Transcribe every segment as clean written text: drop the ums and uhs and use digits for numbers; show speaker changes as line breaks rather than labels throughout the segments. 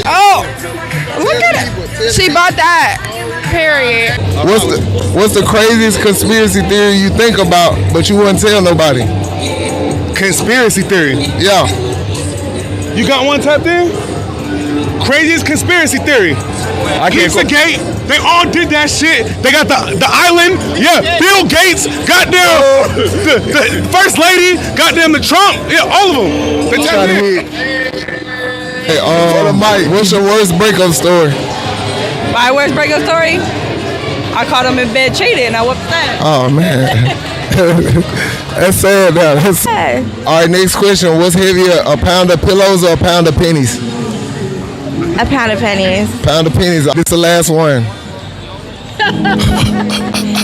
Oh, look at it. She bought that. Period.
What's the craziest conspiracy theory you think about, but you wouldn't tell nobody?
Conspiracy theory.
Yeah.
You got one tapped in? Craziest conspiracy theory.
I can't.
Pizzagate. They all did that shit. They got the island. Yeah. Bill Gates. Goddamn. The first lady. Goddamn the Trump. Yeah. All of them. They tapped in.
Hey, Mike, what's your worst breakup story?
My worst breakup story? I caught him in bed cheating and I whooped that.
Oh man. That's sad now. All right, next question. What's heavier, a pound of pillows or a pound of pennies?
A pound of pennies.
Pound of pennies. This is the last one.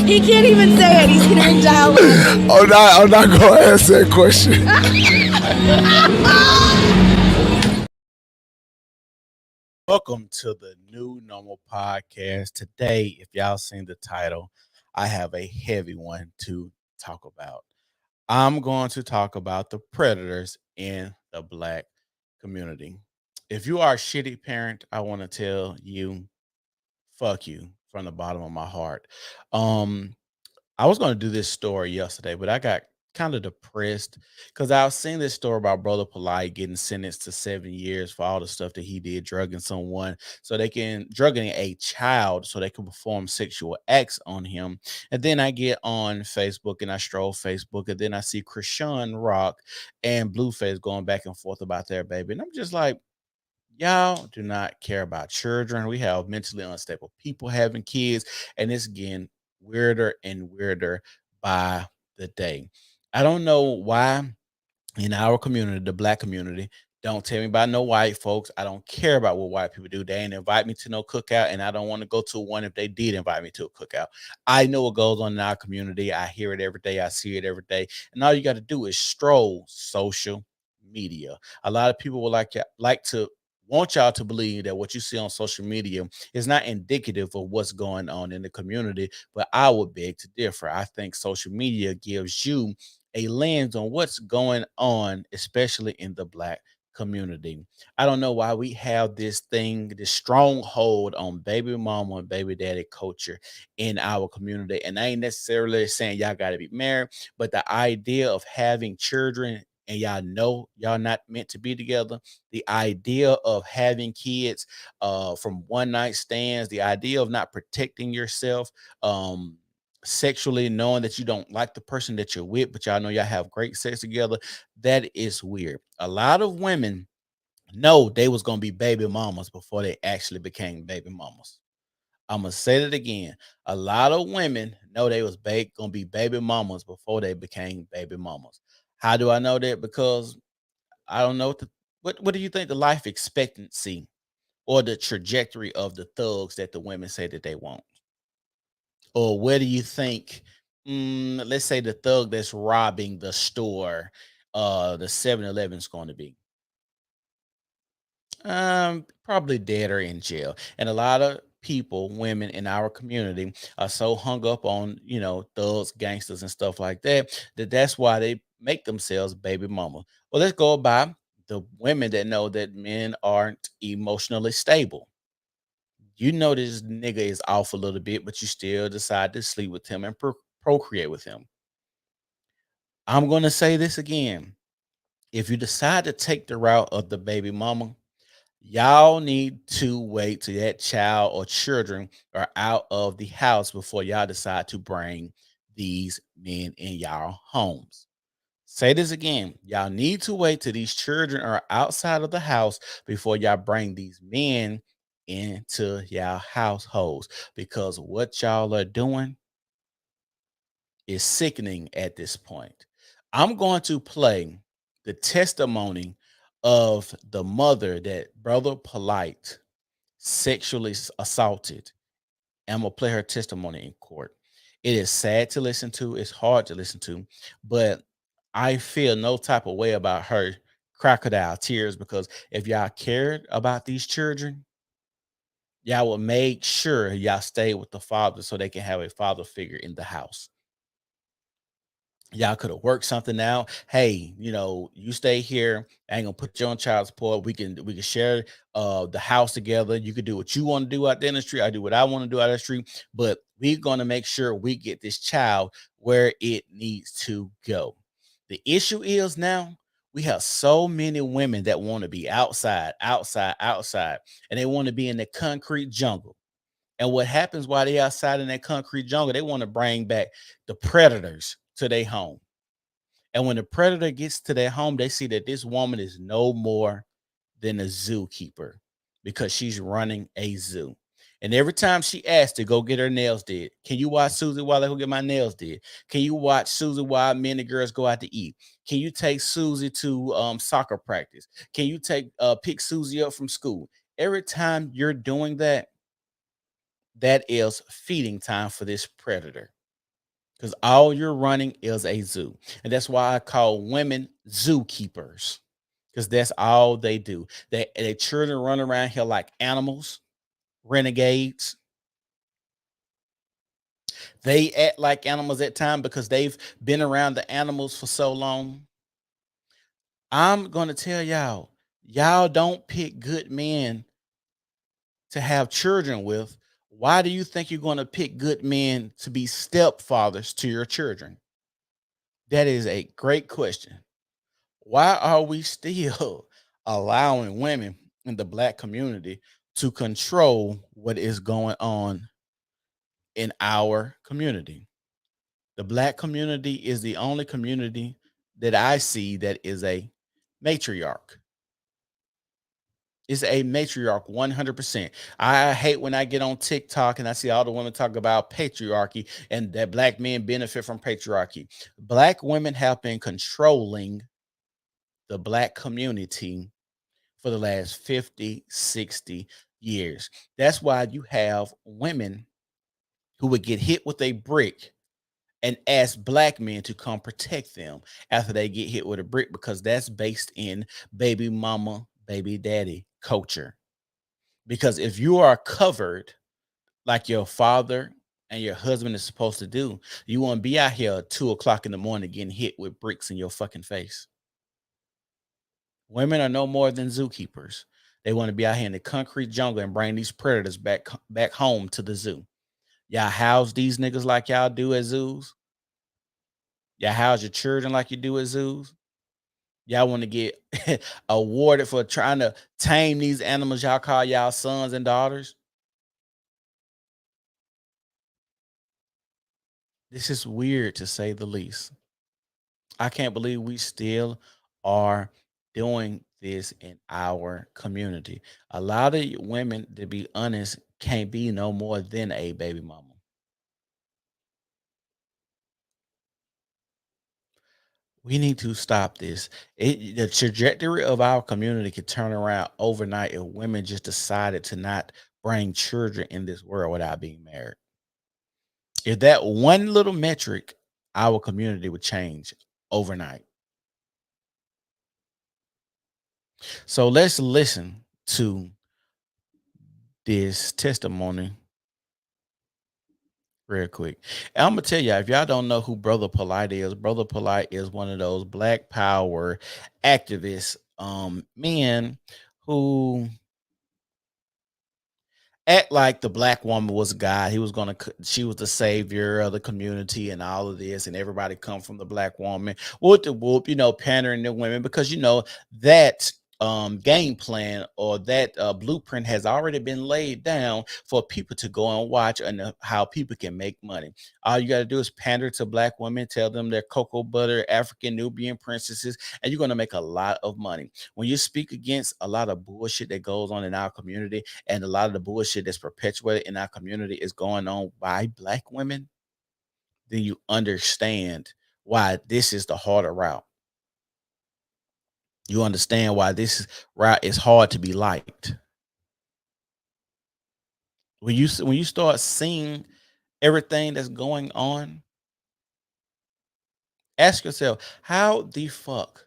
He can't even say it. He's gonna dial it.
I'm not going to answer that question.
Welcome to the New Normal Podcast. Today, if y'all seen the title, I have a heavy one to talk about. I'm going to talk about the predators in the Black community. If you are a shitty parent, I want to tell you, fuck you from the bottom of my heart. I was going to do this story yesterday, but I got kind of depressed because I was seeing this story about Brother Polite getting sentenced to 7 years for all the stuff that he did, drugging someone drugging a child so they can perform sexual acts on him. And then I get on Facebook and I stroll Facebook and then I see Krishan Rock and Blueface going back and forth about their baby. And I'm just like, y'all do not care about children. We have mentally unstable people having kids, and it's getting weirder and weirder by the day. I don't know why in our community, the Black community, don't tell me about no white folks. I don't care about what white people do. They ain't invite me to no cookout, and I don't want to go to one if they did invite me to a cookout. I know what goes on in our community. I hear it every day. I see it every day. And all you got to do is stroll social media. A lot of people would like to want y'all to believe that what you see on social media is not indicative of what's going on in the community, but I would beg to differ. I think social media gives you a lens on what's going on, especially in the Black community. I don't know why we have this stronghold on baby mama and baby daddy culture in our community. And I ain't necessarily saying y'all got to be married, but the idea of having children and y'all know y'all not meant to be together, the idea of having kids from one night stands, the idea of not protecting yourself, sexually, knowing that you don't like the person that you're with, but y'all know y'all have great sex together, that is weird. A lot of women know they was gonna be baby mamas before they actually became baby mamas. I'm gonna say that again. A lot of women know they was gonna be baby mamas before they became baby mamas. How do I know that? Because I don't know what do you think the life expectancy or the trajectory of the thugs that the women say that they want? Or where do you think, let's say the thug that's robbing the store, the 7-Eleven is going to be? Probably dead or in jail. And a lot of people, women in our community, are so hung up on, thugs, gangsters, and stuff like that, that's why they make themselves baby mama. Well, let's go by the women that know that men aren't emotionally stable. You know this nigga is off a little bit, but you still decide to sleep with him and procreate with him. I'm going to say this again. If you decide to take the route of the baby mama, y'all need to wait till that child or children are out of the house before y'all decide to bring these men in y'all homes. Say this again. Y'all need to wait till these children are outside of the house before y'all bring these men into y'all households, because what y'all are doing is sickening at this point. I'm going to play the testimony of the mother that Brother Polite sexually assaulted. I'm going to play her testimony in court. It is sad to listen to. It's hard to listen to, but I feel no type of way about her crocodile tears, because if y'all cared about these children, y'all will make sure y'all stay with the father so they can have a father figure in the house. Y'all could have worked something out. Hey, you stay here. I ain't gonna put you on child support. We can share the house together. You could do what you want to do out there in the street. I do what I want to do out of the street. But we're gonna make sure we get this child where it needs to go. The issue is now we have so many women that want to be outside, outside, outside, and they want to be in the concrete jungle. And what happens while they outside in that concrete jungle, they want to bring back the predators to their home. And when the predator gets to their home, they see that this woman is no more than a zookeeper because she's running a zoo. And every time she asks to go get her nails did, can you watch Susie while I go get my nails did? Can you watch Susie while me and the girls go out to eat? Can you take Susie to soccer practice? Can you pick Susie up from school? Every time you're doing that, that is feeding time for this predator because all you're running is a zoo. And that's why I call women zookeepers because that's all they do. Their children run around here like animals, renegades. They act like animals at times because they've been around the animals for so long. I'm going to tell y'all don't pick good men to have children with. Why do you think you're going to pick good men to be stepfathers to your children? That is a great question. Why are we still allowing women in the Black community to control what is going on in our community? The Black community is the only community that I see that is a matriarch. It's a matriarch 100%. I hate when I get on TikTok and I see all the women talk about patriarchy and that Black men benefit from patriarchy. Black women have been controlling the Black community for the last 50, 60 years. That's why you have women who would get hit with a brick and ask Black men to come protect them after they get hit with a brick because that's based in baby mama, baby daddy culture. Because if you are covered like your father and your husband is supposed to do, you won't be out here at 2 o'clock in the morning getting hit with bricks in your fucking face. Women are no more than zookeepers. They want to be out here in the concrete jungle and bring these predators back home to the zoo. Y'all house these niggas like y'all do at zoos. Y'all house your children like you do at zoos. Y'all want to get awarded for trying to tame these animals y'all call y'all sons and daughters. This is weird to say the least. I can't believe we still are doing this in our community. A lot of women, to be honest, can't be no more than a baby mama. We need to stop this. The trajectory of our community could turn around overnight if women just decided to not bring children in this world without being married. If that one little metric, our community would change overnight. So let's listen to this testimony real quick. And I'm gonna tell you, if y'all don't know who Brother Polite is, Brother Polite is one of those Black Power activist men who act like the Black woman was God. He was she was the savior of the community and all of this, and everybody come from the Black woman. Whoop the whoop, pandering to women because that game plan or that blueprint has already been laid down for people to go and watch and how people can make money. All you got to do is pander to Black women, tell them they're cocoa butter, African Nubian princesses, and you're going to make a lot of money. When you speak against a lot of bullshit that goes on in our community and a lot of the bullshit that's perpetuated in our community is going on by Black women, then you understand why this is the harder route. You understand why this route is hard to be liked. When you start seeing everything that's going on, ask yourself, how the fuck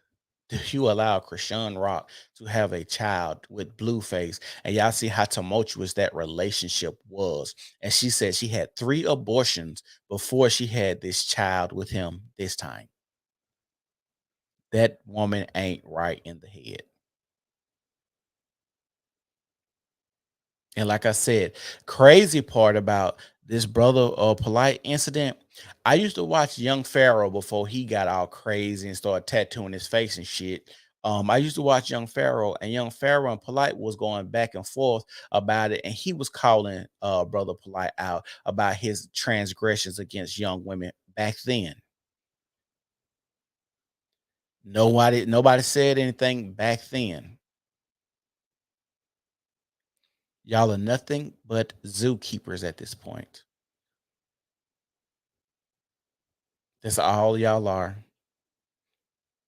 do you allow Krishan Rock to have a child with Blueface? And y'all see how tumultuous that relationship was. And she said she had 3 abortions before she had this child with him this time. that woman ain't right in the head. And like I said, crazy part about this brother polite incident, I used to watch Young Pharaoh before he got all crazy and started tattooing his face and shit. I used to watch Young Pharaoh, and Young Pharaoh and Polite was going back and forth about it, and he was calling brother Polite out about his transgressions against young women back then. Nobody said anything back then. Y'all are nothing but zookeepers at this point. That's all y'all are.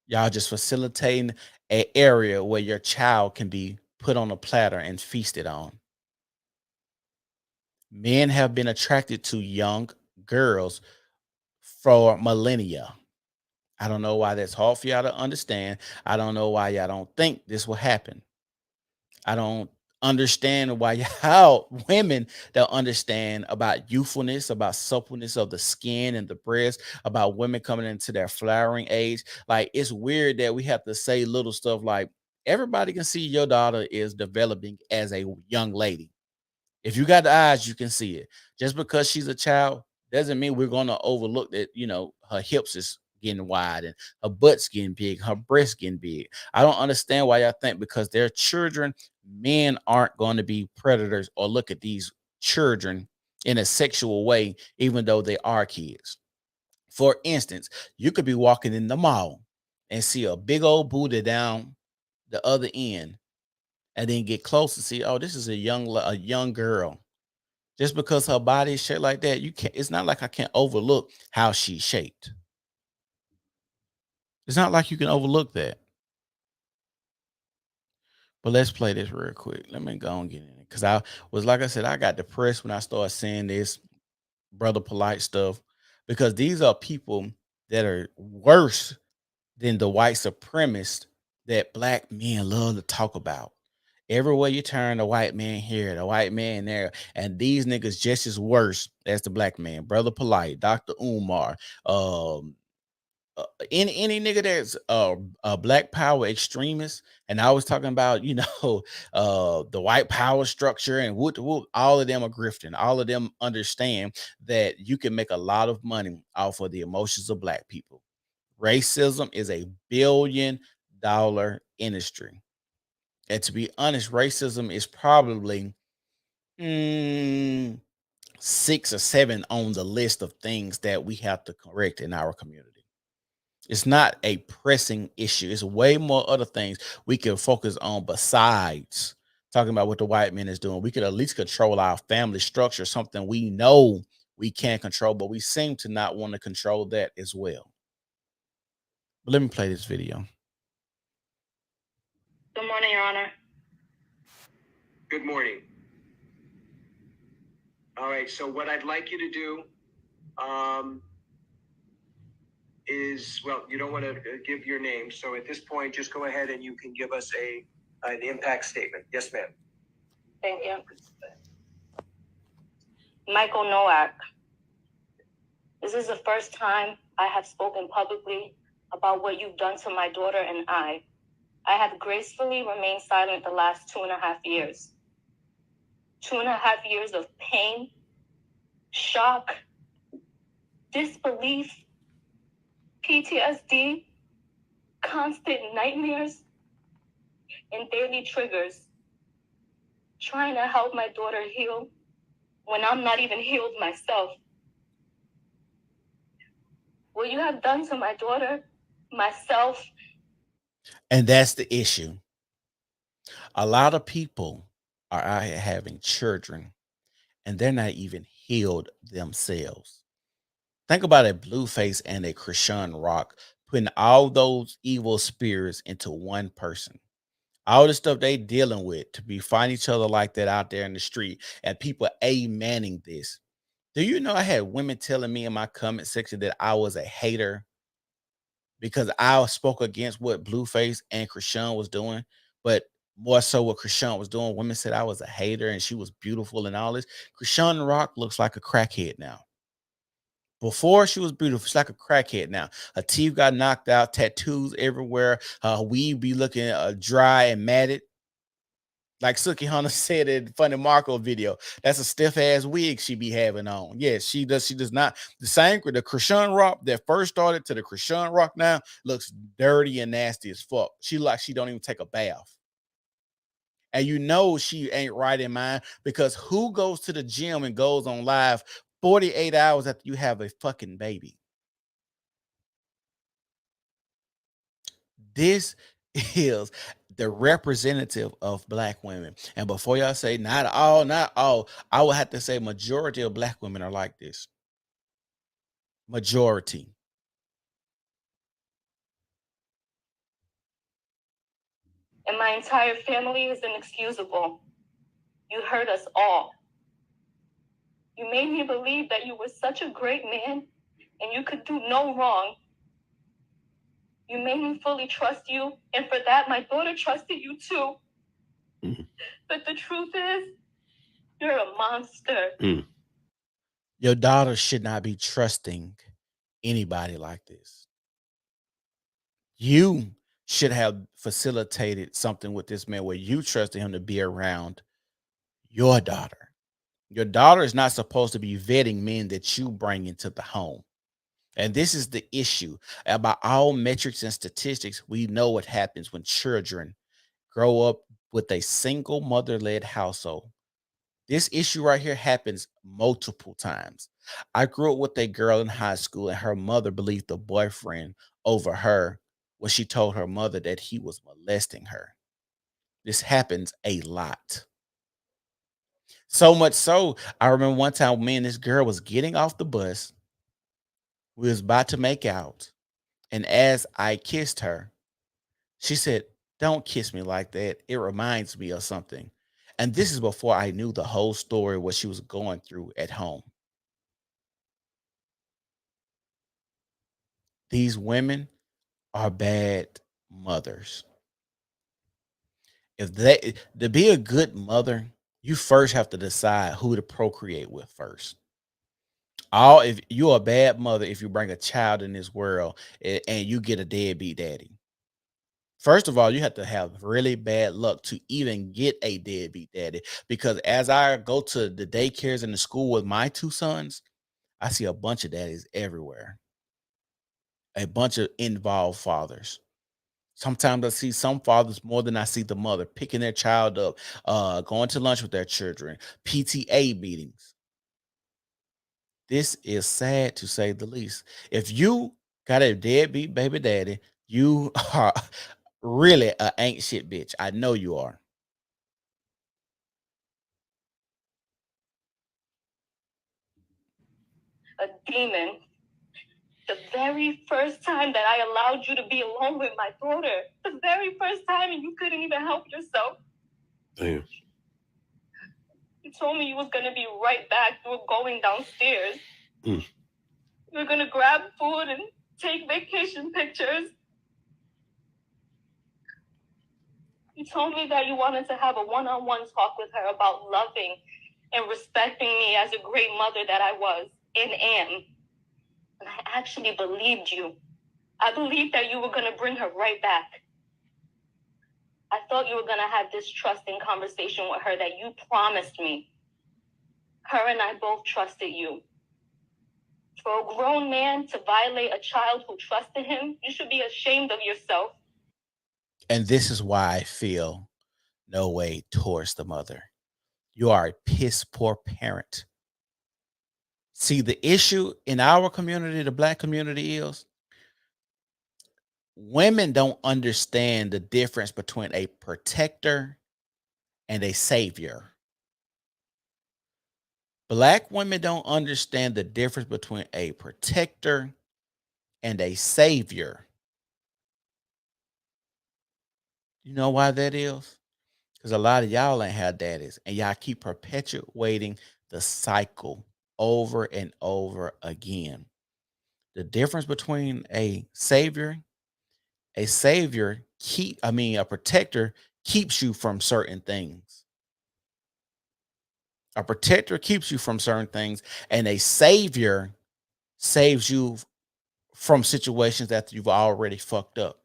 Y'all just facilitating an area where your child can be put on a platter and feasted on. Men have been attracted to young girls for millennia. I don't know why that's hard for y'all to understand. I don't know why y'all don't think this will happen. I don't understand why y'all women don't understand about youthfulness, about suppleness of the skin and the breast, about women coming into their flowering age. Like, it's weird that we have to say little stuff like, everybody can see your daughter is developing as a young lady. If you got the eyes, you can see it. Just because she's a child doesn't mean we're going to overlook that, her hips is getting wide and her butt's getting big, her breasts getting big. I don't understand why y'all think because they're children, men aren't going to be predators or look at these children in a sexual way, even though they are kids. For instance, you could be walking in the mall and see a big old booty down the other end, and then get close to see, oh, this is a young girl. Just because her body is shaped like that, you can't. It's not like I can't overlook how she's shaped. It's not like you can overlook that. But let's play this real quick. Let me go and get in it because like I said, I got depressed when I started seeing this brother polite stuff because these are people that are worse than the white supremacists that black men love to talk about. Everywhere you turn, the white man here, the white man there, and these niggas just as worse as the black man. Brother Polite, Dr. Umar, any nigga that's a black power extremist, and I was talking about the white power structure and all of them are grifting. All of them understand that you can make a lot of money off of the emotions of black people. Racism is a billion-dollar industry. And to be honest, racism is probably 6 or 7 on the list of things that we have to correct in our community. It's not a pressing issue. It's way more other things we can focus on besides talking about what the white man is doing. We could at least control our family structure, something we know we can control, but we seem to not want to control that as well. But let me play this video.
Good morning, Your Honor.
Good morning. All right, so what I'd like you to do is, well, you don't want to give your name. So at this point, just go ahead and you can give us an impact statement. Yes, ma'am.
Thank you. Michael Nowak. This is the first time I have spoken publicly about what you've done to my daughter and I. I have gracefully remained silent the last 2.5 years. 2.5 years of pain, shock, disbelief, PTSD, constant nightmares, and daily triggers. Trying to help my daughter heal when I'm not even healed myself. What you have done to my daughter, myself.
And that's the issue. A lot of people are out here having children and they're not even healed themselves. Think about a Blueface and a Krishan Rock putting all those evil spirits into one person. All the stuff they dealing with to be fighting each other like that out there in the street and people amening this. Do you know I had women telling me in my comment section that I was a hater because I spoke against what Blueface and Krishan was doing, but more so what Krishan was doing. Women said I was a hater and she was beautiful and all this. Krishan Rock looks like a crackhead now. Before she was beautiful, she's like a crackhead now. Her teeth got knocked out, tattoos everywhere. Her weave be looking dry and matted. Like Suki Hunter said in Funny Marco video, that's a stiff ass wig she be having on. Yes, she does. She does not. The same with the Krishan Rock that first started to the Krishan Rock now looks dirty and nasty as fuck. She don't even take a bath. And you know she ain't right in mind, because who goes to the gym and goes on live 48 hours after you have a fucking baby? This is the representative of Black women. And before y'all say not all, I would have to say majority of Black women are like this. Majority.
And my entire family is inexcusable. You hurt us all. You made me believe that you were such a great man and you could do no wrong. You made me fully trust you, and for that, my daughter trusted you too. But the truth is, you're a monster.
Your daughter should not be trusting anybody like this. You should have facilitated something with this man where you trusted him to be around your daughter. Your daughter is not supposed to be vetting men that you bring into the home. And this is the issue. About all metrics and statistics, we know what happens when children grow up with a single mother-led household. This issue right here happens multiple times. I grew up with a girl in high school, and her mother believed the boyfriend over her when she told her mother that he was molesting her. This happens a lot. So much so, I remember one time me and this girl was getting off the bus. We was about to make out. And as I kissed her, she said, "Don't kiss me like that. It reminds me of something." And this is before I knew the whole story, what she was going through at home. These women are bad mothers. To be a good mother, you first have to decide who to procreate with first. If you're a bad mother, if you bring a child in this world and you get a deadbeat daddy. First of all, you have to have really bad luck to even get a deadbeat daddy. Because as I go to the daycares and the school with my two sons, I see a bunch of daddies everywhere. A bunch of involved fathers. Sometimes I see some fathers more than I see the mother, picking their child up, going to lunch with their children, PTA meetings. This is sad to say the least. If you got a deadbeat baby daddy, you are really a ain't shit bitch. I know you are.
A demon. The very first time that I allowed you to be alone with my daughter, the very first time, and you couldn't even help yourself.
Damn.
You told me you was gonna be right back. You were going downstairs. You were gonna grab food and take vacation pictures. You told me that you wanted to have a one-on-one talk with her about loving and respecting me as a great mother that I was and am. And I actually believed you. I believed that you were gonna bring her right back. I thought you were going to have this trusting conversation with her that you promised me. Her and I both trusted you. For a grown man to violate a child who trusted him, you should be ashamed of yourself.
And this is why I feel no way towards the mother. You are a piss poor parent. See, the issue in our community, the Black community, is women don't understand the difference between a protector and a savior. Black women don't understand the difference between a protector and a savior. You know why that is? Because a lot of y'all ain't had daddies, and y'all keep perpetuating the cycle over and over again. The difference between a protector keeps you from certain things. A protector keeps you from certain things, and a savior saves you from situations that you've already fucked up.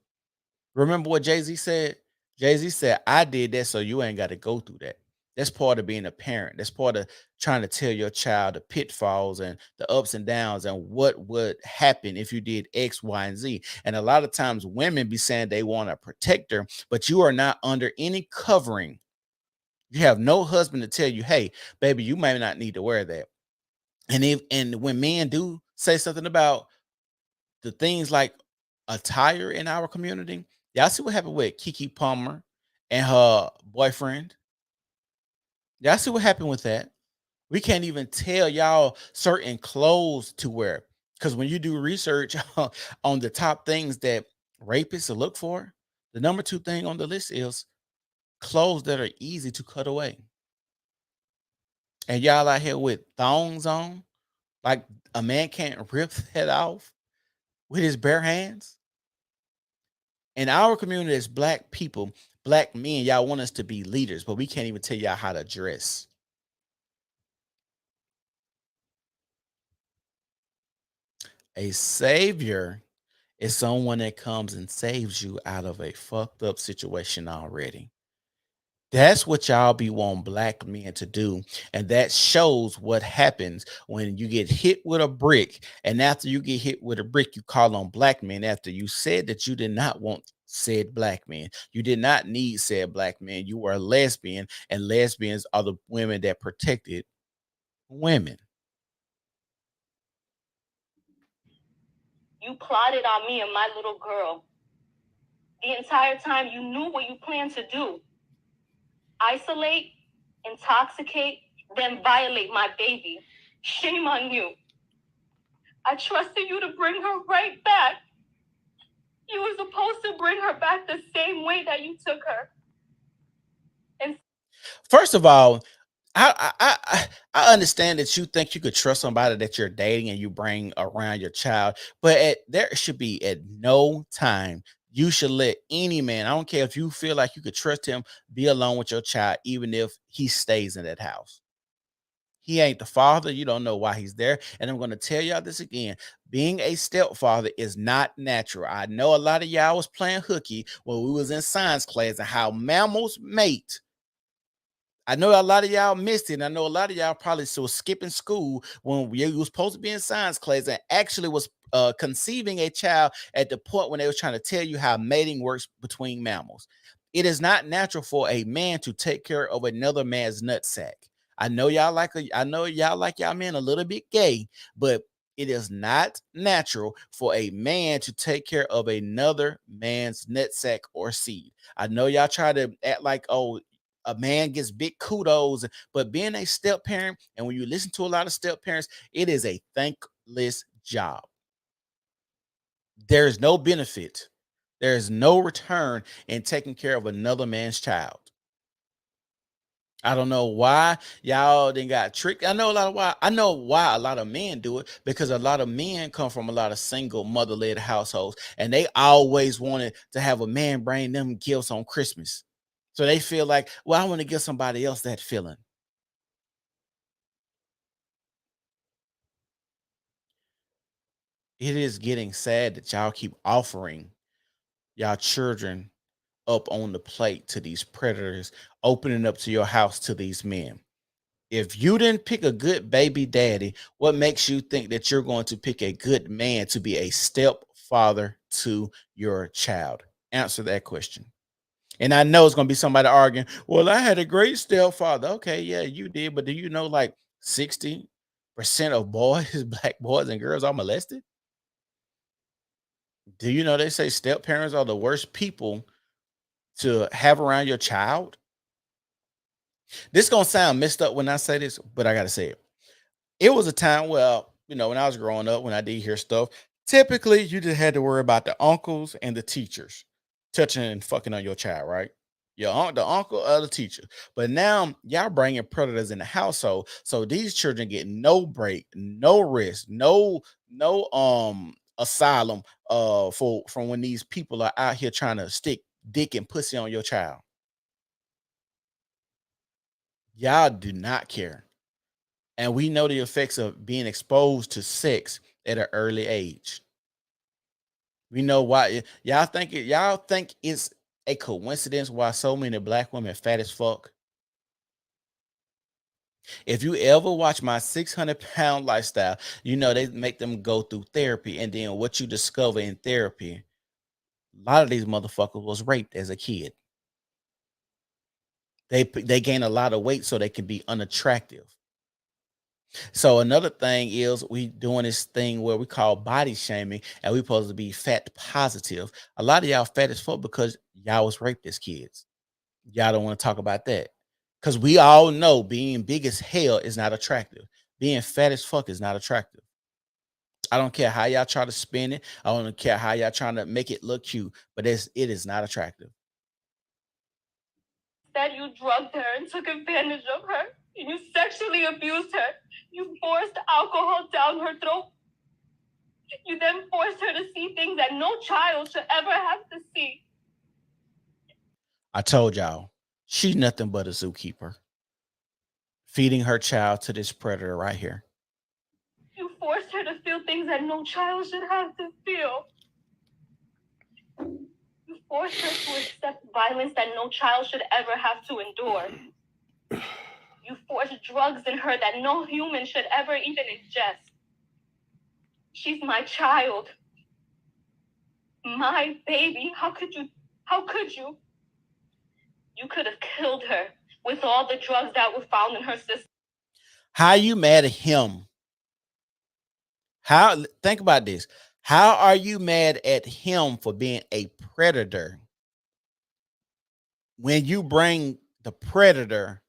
Remember what Jay-Z said? Jay-Z said, I did that so you ain't got to go through that. That's part of being a parent. That's part of trying to tell your child the pitfalls and the ups and downs and what would happen if you did X, Y, and Z. And a lot of times women be saying they want a protector, but you are not under any covering. You have no husband to tell you, hey, baby, you may not need to wear that. And when men do say something about the things like attire in our community, y'all see what happened with Keke Palmer and her boyfriend. Y'all see what happened with that. We can't even tell y'all certain clothes to wear because when you do research on the top things that rapists look for, the number 2 thing on the list is clothes that are easy to cut away. And y'all out here with thongs on, like a man can't rip that off with his bare hands. In our community as black people, black men, y'all want us to be leaders, but we can't even tell y'all how to dress. A savior is someone that comes and saves you out of a fucked up situation already. That's what y'all be wanting black men to do. And that shows what happens when you get hit with a brick. And after you get hit with a brick, you call on black men after you said that you did not want said black men. You did not need said black men. You were a lesbian, and lesbians are the women that protected women.
You plotted on me and my little girl. The entire time you knew what you planned to do. Isolate, intoxicate, then violate my baby. Shame on you. I trusted you to bring her right back. You were supposed to bring her back the same way that you took her. And
first of all, I understand that you think you could trust somebody that you're dating and you bring around your child, but there should be at no time you should let any man, I don't care if you feel like you could trust him, be alone with your child, even if he stays in that house. He ain't the father. You don't know why he's there. And I'm going to tell y'all this again. Being a stepfather is not natural. I know a lot of y'all was playing hooky when we was in science class and how mammals mate. I know a lot of y'all missed it. And I know a lot of y'all probably still skipping school when you was supposed to be in science class and actually was conceiving a child at the point when they was trying to tell you how mating works between mammals. It is not natural for a man to take care of another man's nutsack. I know y'all like y'all men a little bit gay, but it is not natural for a man to take care of another man's nutsack or seed. I know y'all try to act like, oh, a man gets big kudos, but being a step parent, and when you listen to a lot of step parents, it is a thankless job. There is no benefit. There is no return in taking care of another man's child. I don't know why y'all then got tricked. I know why a lot of men do it, because a lot of men come from a lot of single mother-led households, and they always wanted to have a man bring them gifts on Christmas. So they feel like, well, I want to give somebody else that feeling. It is getting sad that y'all keep offering y'all children up on the plate to these predators, opening up to your house to these men. If you didn't pick a good baby daddy, what makes you think that you're going to pick a good man to be a stepfather to your child? Answer that question. And I know it's going to be somebody arguing, well, I had a great stepfather. Okay, yeah, you did. But do you know like 60% of boys, black boys and girls are molested? Do you know they say step parents are the worst people to have around your child? This gonna sound messed up when I say this, but I gotta say it. It was a time where, when I was growing up, when I did hear stuff, typically you just had to worry about the uncles and the teachers touching and fucking on your child, right? The uncle or the teacher. But now y'all bringing predators in the household, so these children get no break, no rest, no asylum from when these people are out here trying to stick dick and pussy on your child. Y'all do not care. And we know the effects of being exposed to sex at an early age. We know why. Y'all think it's a coincidence why so many black women fat as fuck? If you ever watch my 600-pound lifestyle, you know they make them go through therapy, and then what you discover in therapy, a lot of these motherfuckers was raped as a kid. They gain a lot of weight so they can be unattractive. So another thing is we doing this thing where we call body shaming, and we supposed to be fat positive. A lot of y'all fat as fuck because y'all was raped as kids. Y'all don't want to talk about that. Because we all know being big as hell is not attractive. Being fat as fuck is not attractive. I don't care how y'all try to spin it. I don't care how y'all trying to make it look cute, but it is not attractive.
That you drugged her and took advantage of her, and you sexually abused her. You forced alcohol down her throat. You then forced her to see things that no child should ever have to see.
I told y'all, she's nothing but a zookeeper, feeding her child to this predator right here.
You forced her to feel things that no child should have to feel. You forced her to accept violence that no child should ever have to endure. You forced drugs in her that no human should ever even ingest. She's my child. My baby. How could you? You could have killed her with all the drugs that were found in her system.
How you mad at him? Think about this. How are you mad at him for being a predator when you bring the predator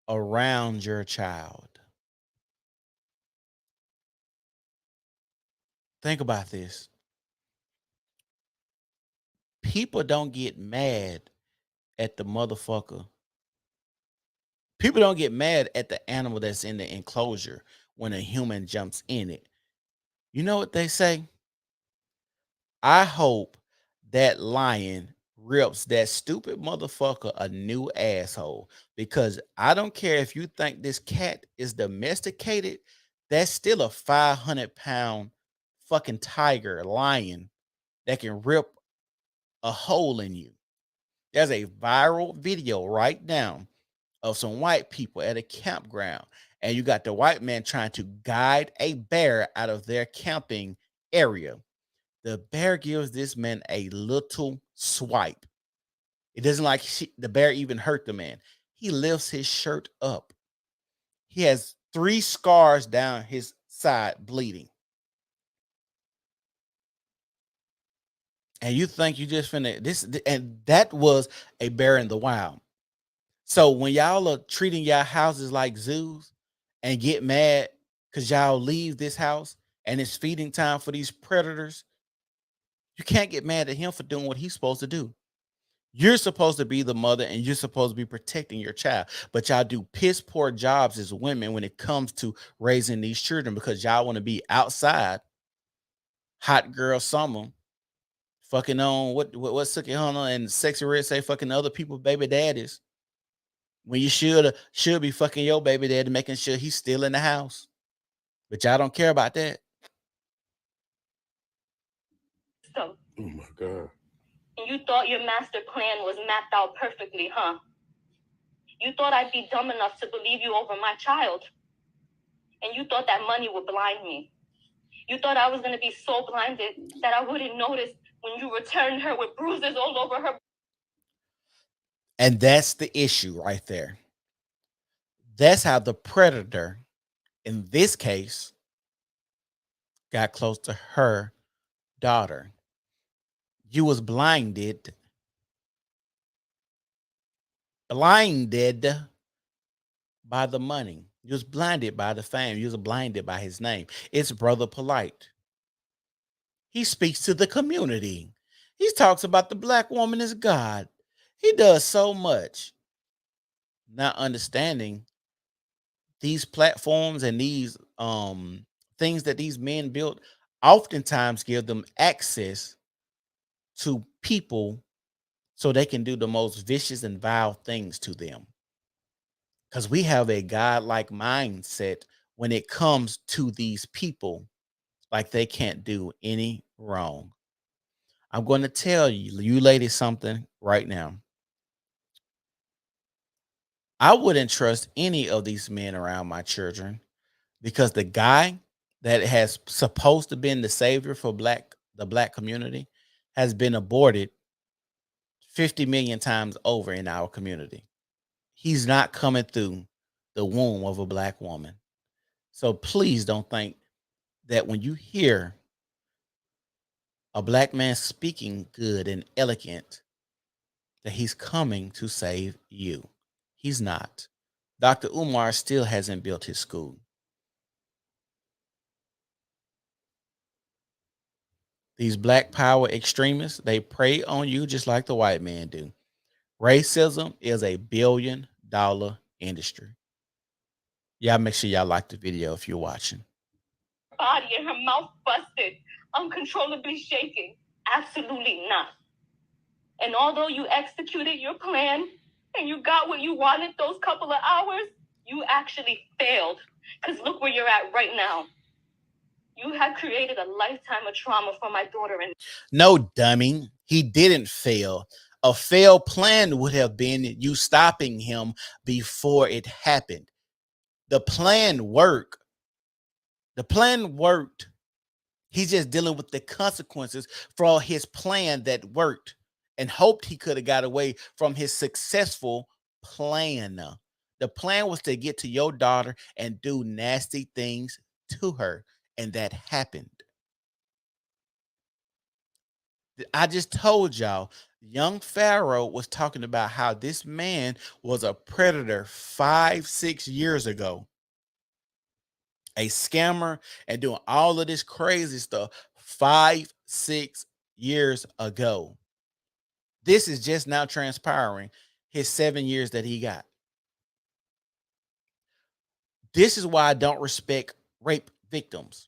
around your child? Think about this. People don't get mad at the motherfucker. People don't get mad at the animal that's in the enclosure when a human jumps in it. You know what they say? I hope that lion rips that stupid motherfucker a new asshole, because I don't care if you think this cat is domesticated, that's still a 500-pound fucking tiger lion that can rip a hole in you. There's a viral video right now of some white people at a campground, and you got the white man trying to guide a bear out of their camping area. The bear gives this man a little swipe. It doesn't like the bear even hurt the man. He lifts his shirt up. He has 3 scars down his side bleeding. And you think you just finna this, and that was a bear in the wild. So when y'all are treating y'all houses like zoos and get mad because y'all leave this house and it's feeding time for these predators, you can't get mad at him for doing what he's supposed to do. You're supposed to be the mother and you're supposed to be protecting your child, but y'all do piss poor jobs as women when it comes to raising these children, because y'all want to be outside, hot girl summer, fucking on what Suki Hunter and Sexy Red say, fucking other people's baby daddies, when you should be fucking your baby daddy, making sure he's still in the house. But y'all don't care about that.
So,
Oh my God.
and you thought your master plan was mapped out perfectly, huh? You thought I'd be dumb enough to believe you over my child. And you thought that money would blind me. You thought I was going to be so blinded that I wouldn't notice when you returned her with bruises all over her.
And that's the issue right there. That's how the predator, in this case, got close to her daughter. You was blinded by the money. You was blinded by the fame. You was blinded by his name. It's Brother Polite. He speaks to the community. He talks about the black woman as God. He does so much. Not understanding these platforms and these things that these men built oftentimes give them access to people so they can do the most vicious and vile things to them. Because we have a godlike mindset when it comes to these people, like they can't do any wrong. I'm going to tell you ladies something right now. I wouldn't trust any of these men around my children, because the guy that has supposed to been the savior for the black community has been aborted 50 million times over in our community. He's not coming through the womb of a black woman. So please don't think that when you hear a black man speaking good and elegant, that he's coming to save you. He's not. Dr. Umar still hasn't built his school. These black power extremists, they prey on you just like the white man do. Racism is a $1 billion industry. Y'all make sure y'all like the video if you're watching.
Body and her mouth busted, uncontrollably shaking. Absolutely not. And although you executed your plan and you got what you wanted those couple of hours, you actually failed. Because look where you're at right now. You have created a lifetime of trauma for my daughter. And
no, dummy, he didn't fail. A failed plan would have been you stopping him before it happened. The plan worked. The plan worked. He's just dealing with the consequences for his plan that worked, and hoped he could have got away from his successful plan. The plan was to get to your daughter and do nasty things to her, and that happened. I just told y'all, young Pharaoh was talking about how this man was a predator 5-6 years ago. A scammer and doing all of this crazy stuff 5-6 years ago. This is just now transpiring his 7 years that he got. This is why I don't respect rape victims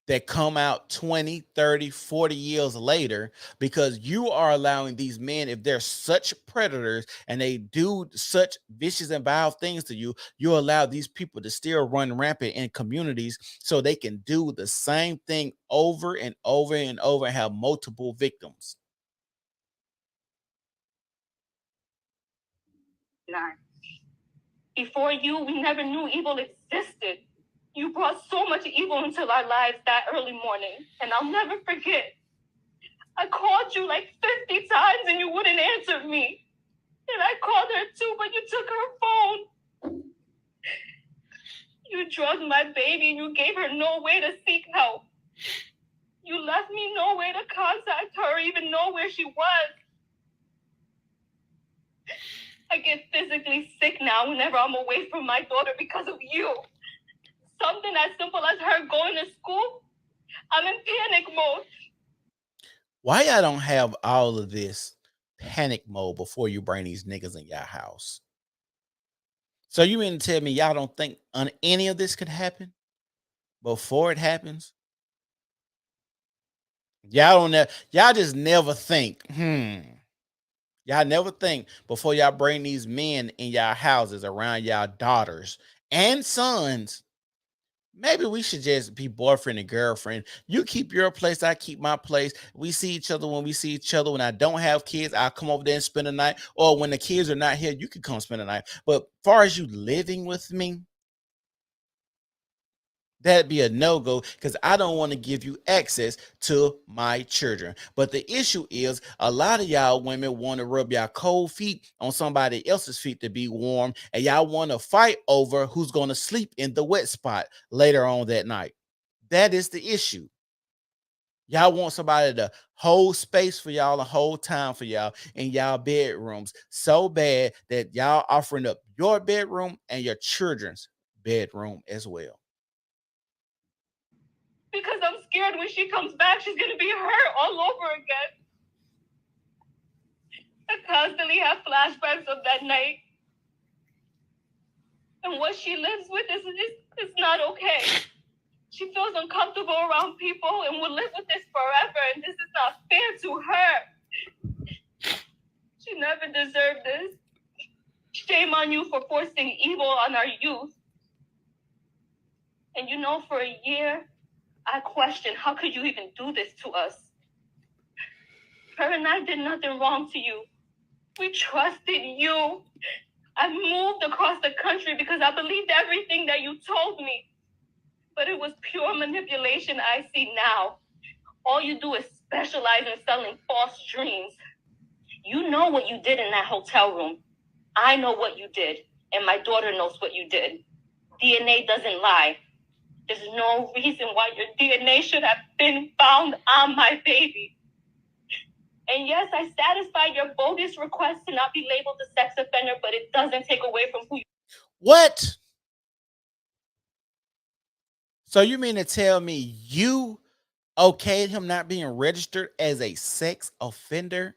that come out 20, 30, 40 years later, because you are allowing these men, if they're such predators and they do such vicious and vile things to you, you allow these people to still run rampant in communities so they can do the same thing over and over and over and have multiple victims.
None. Before you, we never knew evil existed. You brought so much evil into our lives that early morning, and I'll never forget. I called you like 50 times and you wouldn't answer me. And I called her too, but you took her phone. You drugged my baby and you gave her no way to seek help. You left me no way to contact her or even know where she was. I get physically sick now whenever I'm away from my daughter because of you. Something as simple as her going to school, I'm in panic mode.
Why y'all don't have all of this panic mode before you bring these niggas in your house? So you mean to tell me y'all don't think any of this could happen before it happens? Y'all just never think, Y'all never think before y'all bring these men in y'all houses around y'all daughters and sons. Maybe we should just be boyfriend and girlfriend. You keep your place, I keep my place. We see each other when we see each other. When I don't have kids, I'll come over there and spend the night. Or when the kids are not here, you can come spend the night. But as far as you living with me, that'd be a no-go, because I don't want to give you access to my children. But the issue is, a lot of y'all women want to rub y'all cold feet on somebody else's feet to be warm, and y'all want to fight over who's going to sleep in the wet spot later on that night. That is the issue. Y'all want somebody to hold space for y'all and hold time for y'all in y'all bedrooms so bad that y'all offering up your bedroom and your children's bedroom as well.
Because I'm scared when she comes back, she's going to be hurt all over again. I constantly have flashbacks of that night. And what she lives with is not okay. She feels uncomfortable around people and will live with this forever, and this is not fair to her. She never deserved this. Shame on you for forcing evil on our youth. And you know, for a year, I questioned, how could you even do this to us? Her and I did nothing wrong to you. We trusted you. I moved across the country because I believed everything that you told me. But it was pure manipulation I see now. All you do is specialize in selling false dreams. You know what you did in that hotel room. I know what you did, and my daughter knows what you did. DNA doesn't lie. There's no reason why your DNA should have been found on my baby. And yes, I satisfied your bogus request to not be labeled a sex offender, but it doesn't take away from who you are.
What? So you mean to tell me you okayed him not being registered as a sex offender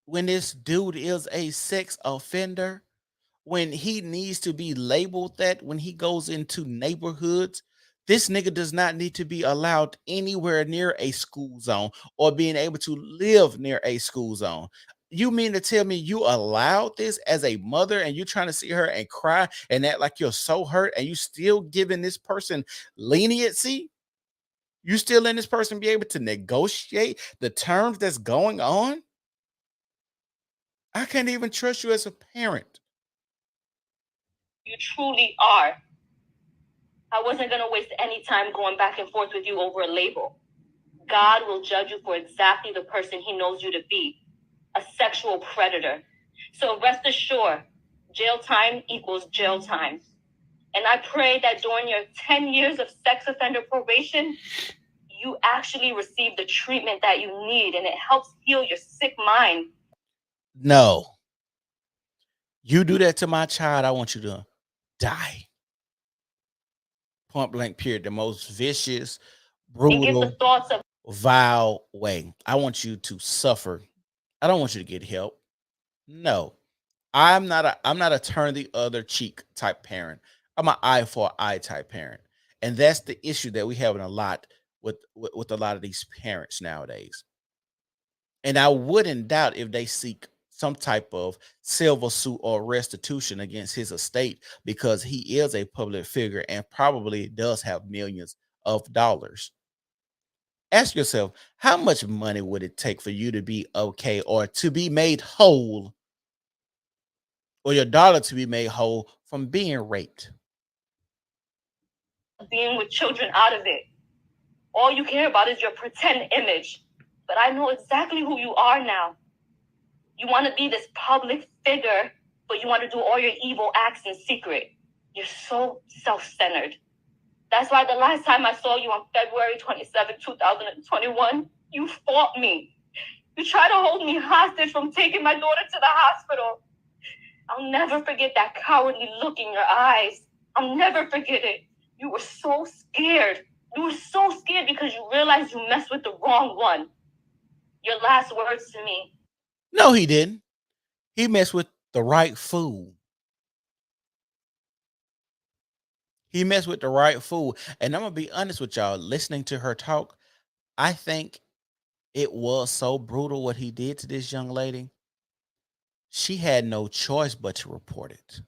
when this dude is a sex offender, when he needs to be labeled that when he goes into neighborhoods? This nigga does not need to be allowed anywhere near a school zone or being able to live near a school zone. You mean to tell me you allowed this as a mother, and you're trying to see her and cry and act like you're so hurt, and you still giving this person leniency? You still letting this person be able to negotiate the terms that's going on? I can't even trust you as a parent.
You truly are. I wasn't going to waste any time going back and forth with you over a label. God will judge you for exactly the person he knows you to be, a sexual predator. So rest assured, jail time equals jail time. And I pray that during your 10 years of sex offender probation, you actually receive the treatment that you need, and it helps heal your sick mind.
No. You do that to my child, I want you to die. Point blank period. The most vicious, brutal, vile way. I want you to suffer. I don't want you to get help. No. I'm not a turn the other cheek type parent. I'm an eye for eye type parent. And that's the issue that we have a lot with a lot of these parents nowadays. And I wouldn't doubt if they seek some type of civil suit or restitution against his estate, because he is a public figure and probably does have millions of dollars. Ask yourself, how much money would it take for you to be okay, or to be made whole, or your daughter to be made whole from being raped?
Being with children out of it. All you care about is your pretend image. But I know exactly who you are now. You want to be this public figure, but you want to do all your evil acts in secret. You're so self-centered. That's why the last time I saw you on February 27, 2021, you fought me. You tried to hold me hostage from taking my daughter to the hospital. I'll never forget that cowardly look in your eyes. I'll never forget it. You were so scared. You were so scared because you realized you messed with the wrong one. Your last words to me.
No, he didn't. He messed with the right fool. He messed with the right fool. And I'm going to be honest with y'all, listening to her talk, I think it was so brutal what he did to this young lady. She had no choice but to report it.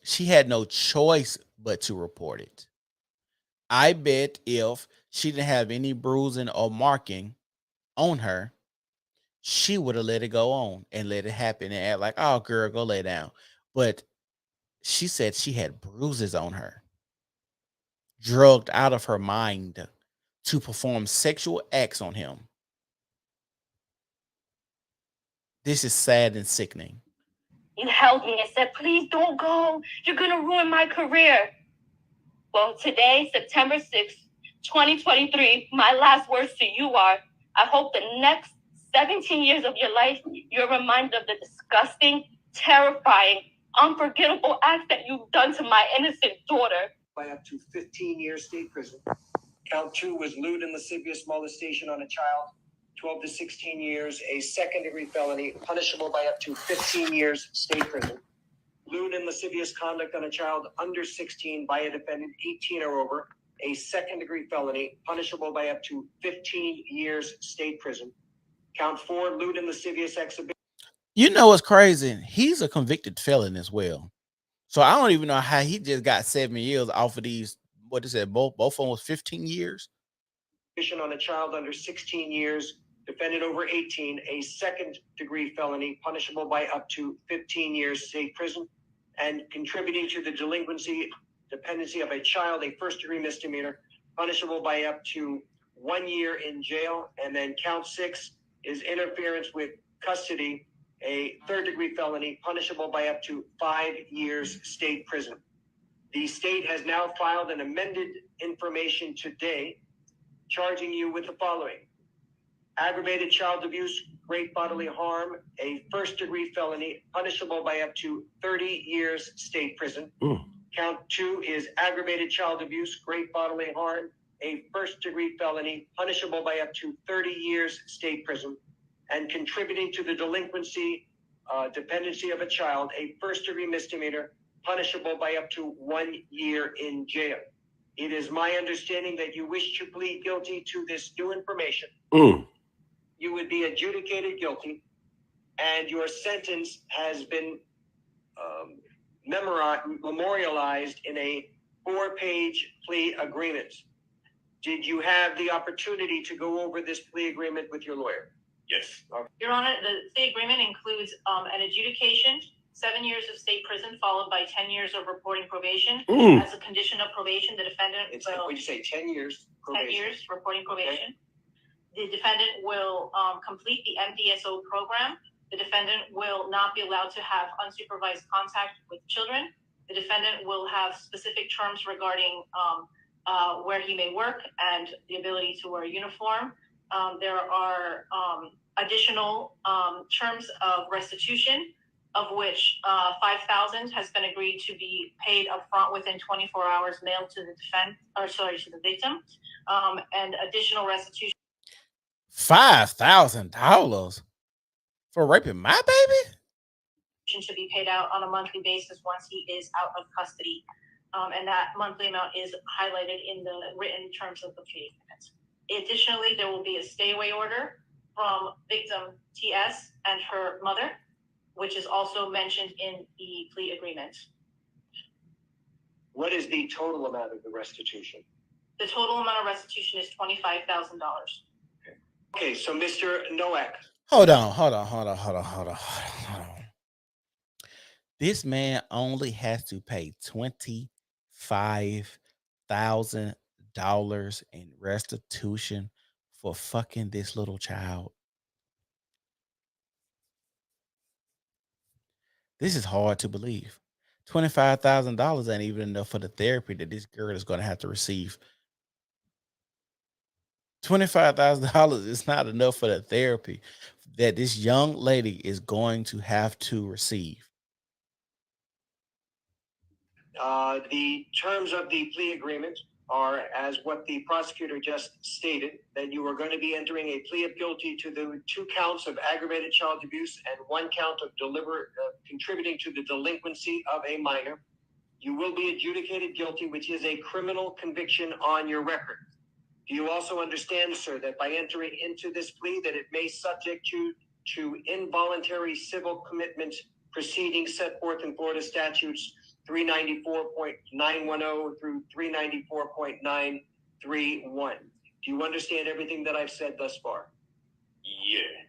She had no choice but to report it. I bet if she didn't have any bruising or marking on her, she would have let it go on and let it happen and act like, oh, girl, go lay down. But she said she had bruises on her, drugged out of her mind to perform sexual acts on him. This is sad and sickening.
You held me and said, please don't go. You're going to ruin my career. Well, today, September 6th, 2023, my last words to you are, I hope the next 17 years of your life, you're reminded of the disgusting, terrifying, unforgettable acts that you've done to my innocent daughter.
By up to 15 years state prison. Count 2 was lewd and lascivious molestation on a child, 12 to 16 years, a second-degree felony, punishable by up to 15 years state prison. Lewd and lascivious conduct on a child under 16 by a defendant 18 or over, a second-degree felony, punishable by up to 15 years state prison. Count 4, lewd and lascivious exhibition.
You know what's crazy? He's a convicted felon as well. So I don't even know how he just got 7 years off of these. What is it? Both of them was 15 years.
On a child under 16 years, defendant over 18, a second-degree felony punishable by up to 15 years state prison, and contributing to the dependency of a child, a first-degree misdemeanor, punishable by up to 1 year in jail. And then count 6 is interference with custody, a third-degree felony, punishable by up to 5 years state prison. The state has now filed an amended information today, charging you with the following: aggravated child abuse, great bodily harm, a first-degree felony, punishable by up to 30 years state prison. Count 2 is aggravated child abuse, great bodily harm, a first-degree felony, punishable by up to 30 years state prison, and contributing to the dependency of a child, a first-degree misdemeanor, punishable by up to 1 year in jail. It is my understanding that you wish to plead guilty to this new information. You would be adjudicated guilty, and your sentence has been memorialized in a 4-page plea agreement. Did you have the opportunity to go over this plea agreement with your lawyer?
Yes.
Your Honor, the plea agreement includes an adjudication, 7 years of state prison, followed by 10 years of reporting probation. As a condition of probation, the defendant
What did you say, 10 years probation?
10 years reporting probation. Okay. The defendant will complete the MDSO program. The defendant will not be allowed to have unsupervised contact with children. The defendant will have specific terms regarding where he may work and the ability to wear a uniform. There are additional terms of restitution, of which $5,000 has been agreed to be paid upfront within 24 hours, mailed to the victim, and additional restitution.
$5,000 for raping my baby?
To be paid out on a monthly basis once he is out of custody, and that monthly amount is highlighted in the written terms of the plea agreement. Additionally, there will be a stay-away order from victim TS and her mother, which is also mentioned in the plea agreement.
What is the total amount of the restitution?
The total amount of restitution is $25,000.
Okay, so Mr. Nowak.
Hold on. This man only has to pay $25,000 in restitution for fucking this little child. This is hard to believe. $25,000 ain't even enough for the therapy that this girl is going to have to receive. $25,000 is not enough for the therapy that this young lady is going to have to receive.
The terms of the plea agreement are as what the prosecutor just stated, that you are going to be entering a plea of guilty to the 2 counts of aggravated child abuse and 1 count of deliberate contributing to the delinquency of a minor. You will be adjudicated guilty, which is a criminal conviction on your record. Do you also understand, sir, that by entering into this plea that it may subject you to involuntary civil commitment proceedings set forth in Florida statutes 394.910 through 394.931. Do you understand everything that I've said thus far?
Yeah.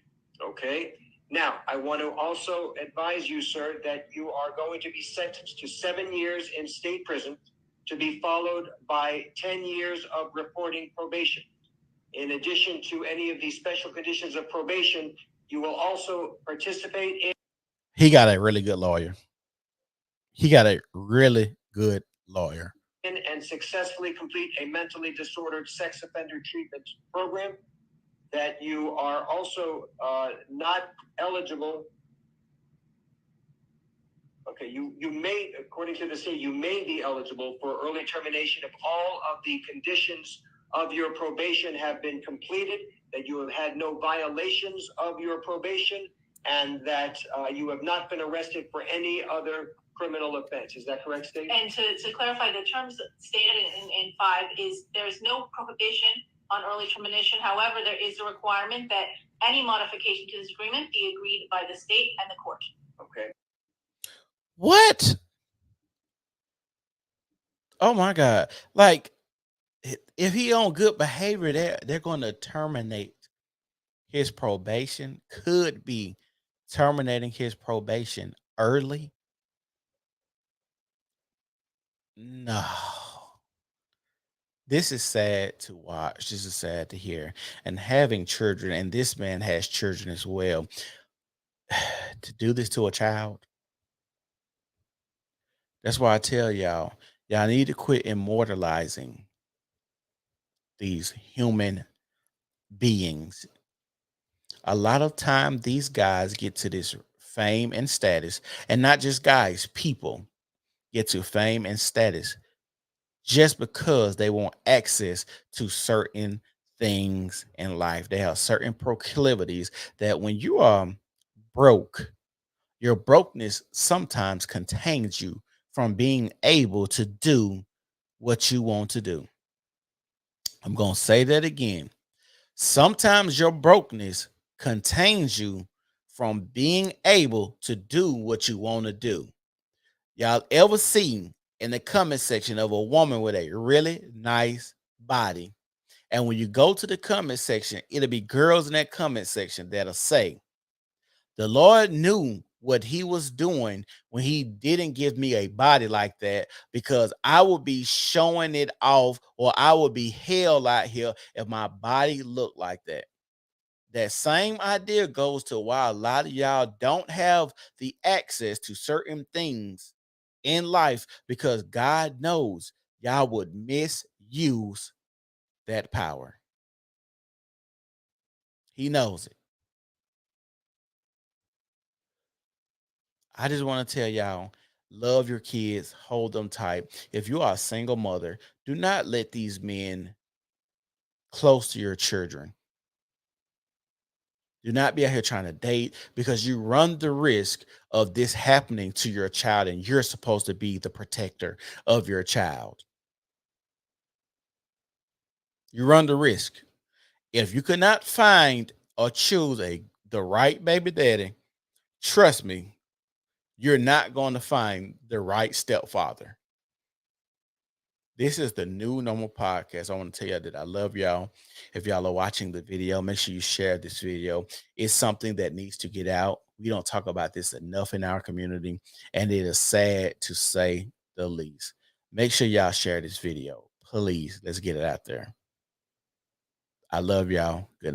Okay. Now, I want to also advise you, sir, that you are going to be sentenced to 7 years in state prison, to be followed by 10 years of reporting probation. In addition to any of these special conditions of probation, you will also participate in...
He got a really good lawyer.
And successfully complete a mentally disordered sex offender treatment program. That you are also not eligible. Okay, you may, according to the state, you may be eligible for early termination if all of the conditions of your probation have been completed, that you have had no violations of your probation, and that you have not been arrested for any other criminal offense. Is that correct, State?
And to clarify, the terms stated in 5 is there is no prohibition on early termination. However, there is a requirement that any modification to this agreement be agreed by the state and the court.
Okay.
What? Oh my God. Like, if he on good behavior, they're going to terminate his probation, could be terminating his probation early. No. This is sad to watch. This is sad to hear. And having children, and this man has children as well, to do this to a child. That's why I tell y'all need to quit immortalizing these human beings. A lot of time these guys get to this fame and status, and not just guys, people get to fame and status just because they want access to certain things in life. They have certain proclivities that when you are broke, your brokenness sometimes contains you from being able to do what you want to do. I'm going to say that again. Sometimes your brokenness contains you from being able to do what you want to do. Y'all ever seen in the comment section of a woman with a really nice body? And when you go to the comment section, it'll be girls in that comment section that'll say, the Lord knew what he was doing when he didn't give me a body like that, because I would be showing it off, or I would be hell out here if my body looked like that. That same idea goes to why a lot of y'all don't have the access to certain things in life, because God knows y'all would misuse that power. He knows it. I just want to tell y'all, love your kids, hold them tight. If you are a single mother, do not let these men close to your children. Do not be out here trying to date, because you run the risk of this happening to your child, and you're supposed to be the protector of your child. You run the risk. If you could not find or choose the right baby daddy, trust me, you're not going to find the right stepfather. This is the New Normal Podcast. I want to tell you that I love y'all. If y'all are watching the video, make sure you share this video. It's something that needs to get out. We don't talk about this enough in our community, and it is sad to say the least. Make sure y'all share this video. Please, let's get it out there. I love y'all. Good night.